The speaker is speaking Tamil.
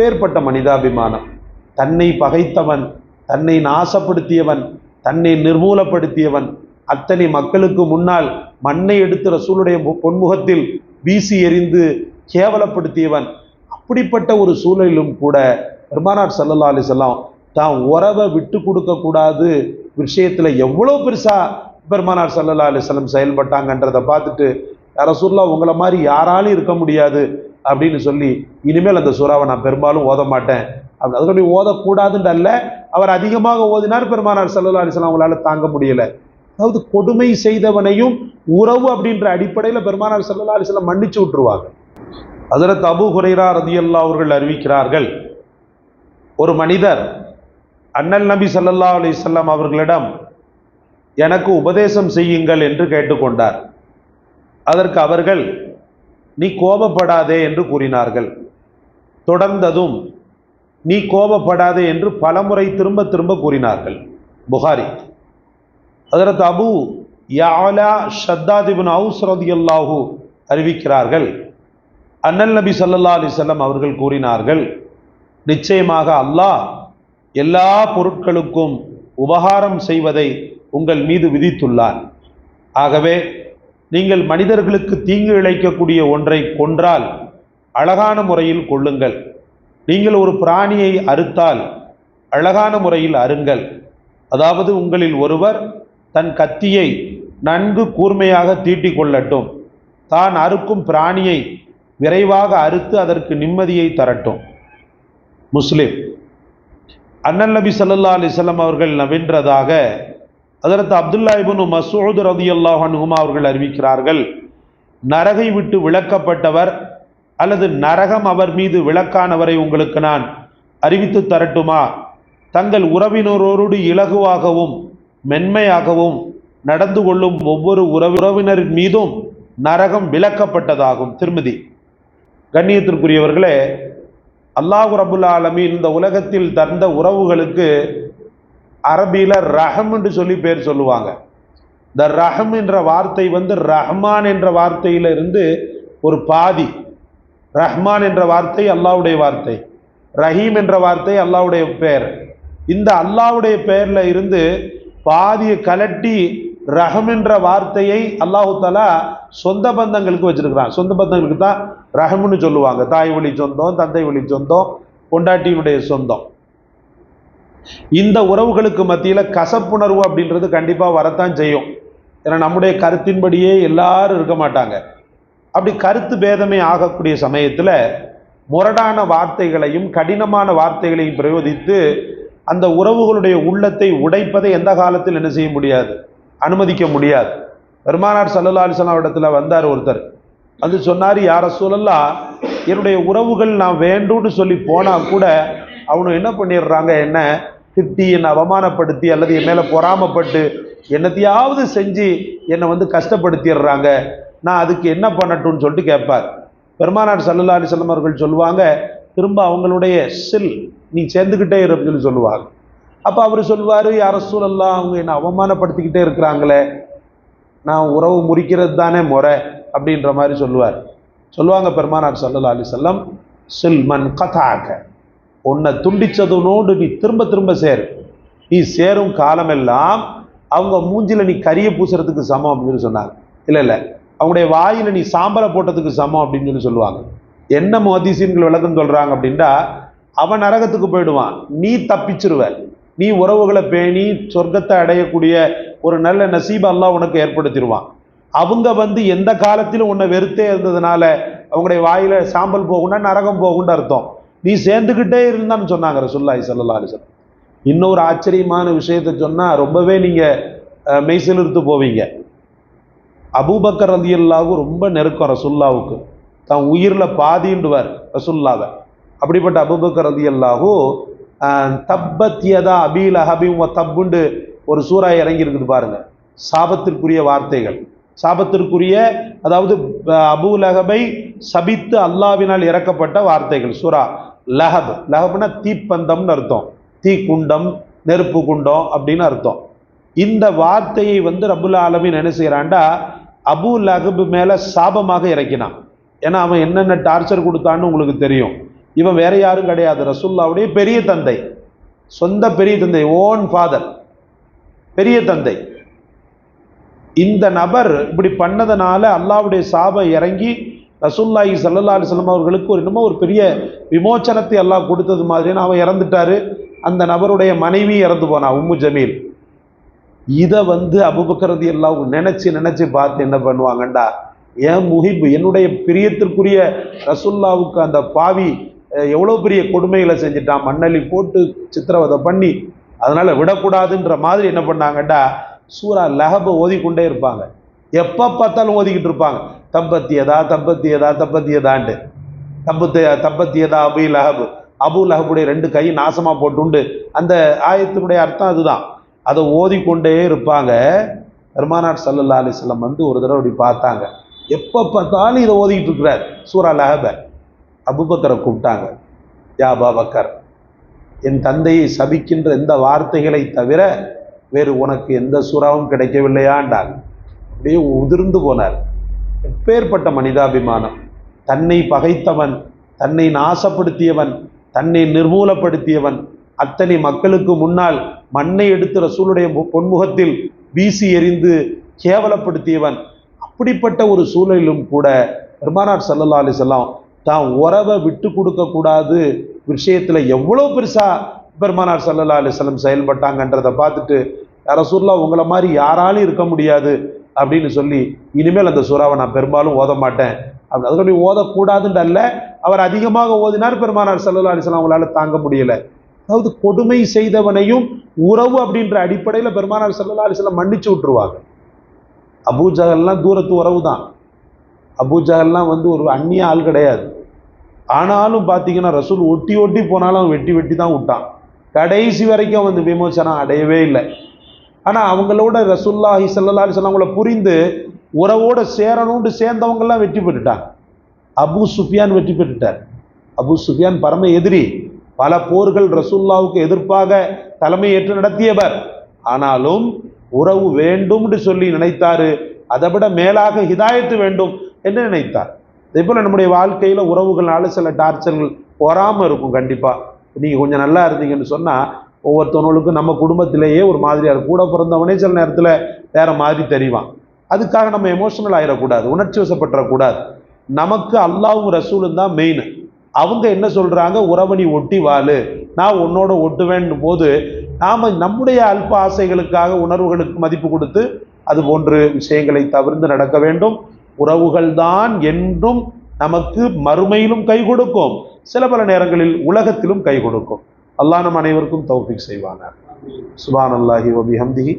அப்பேற்பட்ட மனிதாபிமானம், தன்னை பகைத்தவன், தன்னை நாசப்படுத்தியவன், தன்னை நிர்மூலப்படுத்தியவன், அத்தனை மக்களுக்கு முன்னால் மண்ணை எடுத்து ரசூலுடைய பொன்முகத்தில் வீசி எறிந்து கேவலப்படுத்தியவன். அப்படிப்பட்ட ஒரு சூழலிலும் கூட பெருமானார் ஸல்லல்லாஹு அலைஹி வஸல்லம் தான் உறவை விட்டு கொடுக்க கூடாது விஷயத்துல எவ்வளவு பெருசா பெருமானார் ஸல்லல்லாஹு அலைஹி வஸல்லம் செயல்பட்டாங்கன்றதை பார்த்துட்டு, ரசூலுல்லாஹ் உங்களை மாதிரி யாராலும் இருக்க முடியாது அப்படின்னு சொல்லி இனிமேல் அந்த சூறாவை நான் பெரும்பாலும் ஓத மாட்டேன் அப்படி அதுக்கு ஓதக்கூடாதுன்ற அல்ல, அவர் அதிகமாக ஓதினார். பெருமானார் ஸல்லல்லாஹு அலைஹி வஸல்லம் அவங்களால தாங்க முடியல. அதாவது கொடுமை செய்தவனையும் உறவு அப்படின்ற அடிப்படையில் பெருமானார் ஸல்லல்லாஹு அலைஹி வஸல்லம் மன்னிச்சு விட்டுருவாங்க. ஹஜ்ரத் அபூ ஹுரைரா ரலியல்லாஹு அவர்கள் அறிவிக்கிறார்கள், ஒரு மனிதர் அண்ணல் நபி ஸல்லல்லாஹு அலைஹி வஸல்லம் அவர்களிடம் எனக்கு உபதேசம் செய்யுங்கள் என்று கேட்டுக்கொண்டார். அதற்கு அவர்கள் நீ கோபப்படாதே என்று கூறினார்கள். தொடர்ந்ததும் நீ கோபப்படாதே என்று பலமுறை திரும்ப திரும்ப கூறினார்கள். புகாரி. ஹஜ்ரத் அபூ யஅலா ஷத்தாத் இப்னு அவுஸ் ரலியல்லாஹு அறிவிக்கிறார்கள், அண்ணல் நபி ஸல்லல்லாஹு அலைஹி வஸல்லம் அவர்கள் கூறினார்கள், நிச்சயமாக அல்லாஹ் எல்லா பொருட்களுக்கும் உபகாரம் செய்வதை உங்கள் மீது விதித்துள்ளார். ஆகவே நீங்கள் மனிதர்களுக்கு தீங்கு இழைக்கக்கூடிய ஒன்றை கொன்றால் அழகான முறையில் கொள்ளுங்கள். நீங்கள் ஒரு பிராணியை அறுத்தால் அழகான முறையில் அருங்கள். அதாவது உங்களில் ஒருவர் தன் கத்தியை நன்கு கூர்மையாக தீட்டிக் கொள்ளட்டும், தான் அறுக்கும் பிராணியை விரைவாக அறுத்து அதற்கு நிம்மதியை தரட்டும். முஸ்லிம். அண்ணல் நபி ஸல்லல்லாஹு அலைஹி வஸல்லம் அவர்கள் நவின்றதாக ஹஜ்ரத் அப்துல்லா இப்னு மஸ்ஊத் ரலியல்லாஹு அன்ஹுமா அவர்கள் அறிவிக்கிறார்கள், நரகை விட்டு விலக்கப்பட்டவர் அல்லது நரகம் அவர் மீது விலக்கானவரை உங்களுக்கு நான் அறிவித்து தரட்டுமா? தங்கள் உறவினரோடு இலகுவாகவும் மென்மையாகவும் நடந்து கொள்ளும் ஒவ்வொரு உறவினரின் மீதும் நரகம் விலக்கப்பட்டதாகும். திருமதி. கண்ணியத்திற்குரியவர்களே, அல்லாஹ் ரப்புல் ஆலமீன் இந்த உலகத்தில் தந்த உறவுகளுக்கு அரபியில ரஹம் என்று சொல்லி பேர் சொல்லுவாங்க. இந்த ரஹம் என்ற வார்த்தை ரஹ்மான் என்ற வார்த்தையில இருந்து ஒரு பாதி. ரஹ்மான் என்ற வார்த்தை அல்லாஹ்வுடைய வார்த்தை, ரஹீம் என்ற வார்த்தை அல்லாஹ்வுடைய பெயர். இந்த அல்லாஹ்வுடைய பெயர்ல இருந்து பாதியை கலட்டி ரஹம் என்ற வார்த்தையை அல்லாஹு தஆலா சொந்த பந்தங்களுக்கு வச்சிருக்கிறான். சொந்த பந்தங்களுக்கு தான் ரஹம்னு சொல்லுவாங்க. தாய் வழி சொந்தம், தந்தை வழி சொந்தம், பொண்டாட்டியினுடைய சொந்தம். இந்த உறவுகளுக்கு மத்தியில கசப்புணர்வு அப்படின்றது கண்டிப்பா வரத்தான் செய்யும். ஏன்னா நம்முடைய கருத்தின்படியே எல்லாரும் இருக்க மாட்டாங்க. அப்படி கருத்து பேதமே ஆகக்கூடிய சமயத்துல முரடான வார்த்தைகளையும் கடினமான வார்த்தைகளையும் பிரயோகித்து அந்த உறவுகளுடைய உள்ளத்தை உடைப்பதை எந்த காலத்தில் என்ன செய்ய முடியாது, அனுமதிக்க முடியாது. பெருமானார் ஸல்லல்லாஹு அலைஹி வஸல்லம் இடத்துல வந்தார் ஒருத்தர். வந்து சொன்னார், யா ரசூலல்லாஹ், என்னுடைய உறவுகள் நான் வேண்டும்னு சொல்லி போனா கூட அவனு என்ன பண்ணிடுறாங்க, என்ன திட்டி என்னை அவமானப்படுத்தி அல்லது என் மேல பொறாமப்பட்டு என்னத்தையாவது செஞ்சு என்னை கஷ்டப்படுத்திடுறாங்க, நான் அதுக்கு என்ன பண்ணட்டும்னு சொல்லிட்டு கேட்பார். பெருமானார் ஸல்லல்லாஹு அலைஹி வஸல்லம் அவர்கள் சொல்லுவாங்க, திரும்ப அவங்களுடைய நீ சேர்ந்துக்கிட்டே இருன்னு சொல்லுவாங்க. அப்ப அவர் சொல்வாரு, யா ரசூலல்லாஹ், அவங்க என்னை அவமானப்படுத்திக்கிட்டே இருக்கிறாங்களே, நான் உறவு முறிக்கிறது தானே முறை அப்படின்ற மாதிரி சொல்லுவாங்க பெருமானார் ஸல்லல்லாஹு அலைஹி வஸல்லம், சில் மன் கதாக்க, உன்னை துண்டிச்சதுனோடு நீ திரும்ப திரும்ப சேரு. நீ சேரும் காலமெல்லாம் அவங்க மூஞ்சில நீ கரிய பூசுறதுக்கு சமம் அப்படின்னு சொன்னாங்க. இல்ல அவங்களுடைய வாயில நீ சாம்பலை போட்டதுக்கு சமம் அப்படின்னு சொல்லி சொல்லுவாங்க. என்ன முஹத்திஸீன்கள் விளக்கம் சொல்றாங்க அப்படின்னா, அவன் நரகத்துக்கு போயிடுவான், நீ தப்பிச்சிருவ. நீ உறவுகளை பேணி சொர்க்கத்தை அடையக்கூடிய ஒரு நல்ல நசீப அல்லாஹ் உனக்கு ஏற்படுத்திடுவான். அவங்க எந்த காலத்திலும் உன்னை வெறுத்தே இருந்ததுனால அவங்களுடைய வாயில சாம்பல் போகும்னா நரகம் போகும்னு அர்த்தம். நீ சேர்ந்துக்கிட்டே இருந்தான்னு சொன்னாங்க ரசூலுல்லாஹி ஸல்லல்லாஹு அலைஹி வஸல்லம். இன்னொரு ஆச்சரியமான விஷயத்தை சொன்னா ரொம்பவே நீங்க மெய்சிலிர்த்து போவீங்க. அபூபக்கர் ரலியல்லாஹு ரொம்ப நெருக்கம் ரசூலுல்லாஹ்வுக்கு, தான் உயிர்ல பாதின்றுவார் ரசூலுல்லாஹ்வை. அப்படிப்பட்ட அபூபக்கர் ரலியல்லாஹு தப்பத் யதா அபீ லஹபின் வ தப்புண்டு ஒரு சூரா இறங்கி இருக்குது பாருங்க. சாபத்திற்குரிய வார்த்தைகள், சாபத்திற்குரிய, அதாவது அபூ லஹபை சபித்து அல்லாஹ்வினால் இறக்கப்பட்ட வார்த்தைகள். சூரா லஹப். லஹப்னா தீப்பந்தம்னு அர்த்தம், தீ குண்டம், நெருப்பு குண்டம் அப்படின்னு அர்த்தம். இந்த வார்த்தையை ரப்புல் ஆலமீன் என்ன செய்யறான்டா, அபூ லஹப் மேல சாபமாக இறக்கினான். ஏன்னா அவன் என்னென்ன டார்ச்சர் கொடுத்தான்னு உங்களுக்கு தெரியும். இவன் வேற யாரும் கிடையாது, ரசூலுல்லாவுடைய பெரிய தந்தை, சொந்த பெரிய தந்தை, ஓன் ஃபாதர், பெரிய தந்தை. இந்த நபர் இப்படி பண்ணதுனால அல்லாஹ்வுடைய சாபம் இறங்கி ரசூலுல்லாஹி ஸல்லல்லாஹு அலைஹி வஸல்லம் அவர்களுக்கு ஒரு பெரிய விமோச்சனத்தை அல்லாஹ் கொடுத்தது மாதிரி அவன் இறந்துட்டாரு. அந்த நபருடைய மனைவி இறந்து போனா, உம்மு ஜமீல். இதை அபூபக்கர் ரலியல்லாஹு நினைச்சு பார்த்து என்ன பண்ணுவாங்கண்டா, ஏன் முஹிப், என்னுடைய பிரியத்திற்குரிய ரசூலுல்லாவுக்கு அந்த பாவி எவ்வளவு பெரிய கொடுமைகளை செஞ்சுட்டான், மண்ணலி போட்டு சித்திரவதை பண்ணி, அதனால விடக்கூடாதுன்ற மாதிரி என்ன பண்ணாங்கண்டா சூரா லஹபை ஓதிக்கொண்டே இருப்பாங்க. எப்ப பார்த்தாலும் ஓதிக்கிட்டு இருப்பாங்க. தப்பத்தியதா தப்பத்தியதா தப்பத்தியதான்ட்டு, தப்பத்தியதா அபு லஹப், அபு லஹபுடைய 2 கை நாசமா போட்டுண்டு, அந்த ஆயத்தினுடைய அர்த்தம் அதுதான். அதை ஓதிக்கொண்டே இருப்பாங்க. பெருமானார் ஸல்லல்லாஹு அலைஹி வஸல்லம் ஒரு தடவை இப்படி பார்த்தாங்க, எப்ப பார்த்தாலும் இதை ஓதிக்கிட்டு இருக்கிறார் சூரா லஹப. அபூபக்கரை கூப்பிட்டாங்க, யா அபூபக்கர், என் தந்தையை சபிக்கின்ற எந்த வார்த்தைகளை தவிர வேறு உனக்கு எந்த சூறாவும் கிடைக்கவில்லையாண்டாங்க. அப்படியே உதிர்ந்து போனார். எப்பேற்பட்ட மனிதாபிமானம்! தன்னை பகைத்தவன், தன்னை நாசப்படுத்தியவன், தன்னை நிர்மூலப்படுத்தியவன், அத்தனை மக்களுக்கு முன்னால் மண்ணை எடுத்து ரசூலுடைய பொன்முகத்தில் வீசி எறிந்து கேவலப்படுத்தியவன். அப்படிப்பட்ட ஒரு சூழலிலும் கூட பெருமானார் ஸல்லல்லாஹு அலைஹி வஸல்லம் தான் உறவை விட்டு கொடுக்க கூடாது விஷயத்துல எவ்வளவு பெருசா பெருமானார் ஸல்லல்லாஹு அலைஹி வஸல்லம் செயல்பட்டாங்கன்றதை பார்த்துட்டு, ரசூலுல்லாஹ் உங்களை மாதிரி யாராலும் இருக்க முடியாது அப்படின்னு சொல்லி, இனிமேல் அந்த சூறாவை நான் பெரும்பாலும் ஓத மாட்டேன் அப்படி அது சொல்லி ஓதக்கூடாதுன்னு அல்ல, அவர் அதிகமாக ஓதினார். பெருமானார் ஸல்லல்லாஹு அலைஹி வஸல்லம் அவங்களால தாங்க முடியல. அதாவது கொடுமை செய்தவனையும் உறவு அப்படின்ற அடிப்படையில் பெருமானார் ஸல்லல்லாஹு அலைஹி வஸல்லம் மன்னிச்சு விட்டுருவாங்க. அபூஜஹல்லாம் தூரத்து உறவு தான். அபூஜஹல்லாம் ஒரு அந்நிய ஆள் கிடையாது. ஆனாலும் பார்த்தீங்கன்னா ரசூல் ஒட்டி ஒட்டி போனாலும் அவன் வெட்டி தான் விட்டான். கடைசி வரைக்கும் விமோசனம் அடையவே இல்லை. ஆனால் அவங்களோட ரசூலுல்லாஹி ஸல்லல்லாஹு அலைஹி வஸல்லம் அவங்கள புரிந்து உறவோட சேரணும்னு சேர்ந்தவங்கெல்லாம் வெற்றி பெற்றுட்டாங்க. அபூ சுஃபியான் வெற்றி பெற்றுட்டார். அபூ சுஃபியான் பரம எதிரி, பல போர்கள் ரசூலுல்லாவுக்கு எதிர்ப்பாக தலைமை ஏற்று நடத்தியவர். ஆனாலும் உறவு வேண்டும்னு சொல்லி நினைத்தாரு. அதை விட மேலாக ஹிதாயத்து வேண்டும் என்று நினைத்தார். அதே போல நம்முடைய வாழ்க்கையில உறவுகள்னால சில டார்ச்சர்கள் வராமல் இருக்கும். கண்டிப்பா நீங்க கொஞ்சம் நல்லா இருந்தீங்கன்னு சொன்னா ஒவ்வொருத்தவங்களுக்கும் நம்ம குடும்பத்திலேயே ஒரு மாதிரியா இருக்கும். கூட பிறந்தவனே சில நேரத்துல வேற மாதிரி தெரிவான். அதுக்காக நம்ம எமோஷனல் ஆயிடக்கூடாது, உணர்ச்சி வசப்பட்டுறக்கூடாது. நமக்கு அல்லாஹ்வும் ரசூலும் தான் மெயின். அவங்க என்ன சொல்றாங்க, உறவை நீ ஒட்டி வாழு, நான் உன்னோட ஒட்டுவேன் போது நாம நம்முடைய அல்ப ஆசைகளுக்காக உணர்வுகளுக்கு மதிப்பு கொடுத்து அது போன்று விஷயங்களை தவிர்த்து நடக்க வேண்டும். உறவுகள் தான் என்றும் நமக்கு மறுமையிலும் கை கொடுக்கும், சில பல நேரங்களில் உலகத்திலும் கை கொடுக்கும். அல்லாஹ் நம் அனைவருக்கும் தௌஃபீக் செய்வானார். சுப்ஹானல்லாஹி வ பிஹம்திஹி.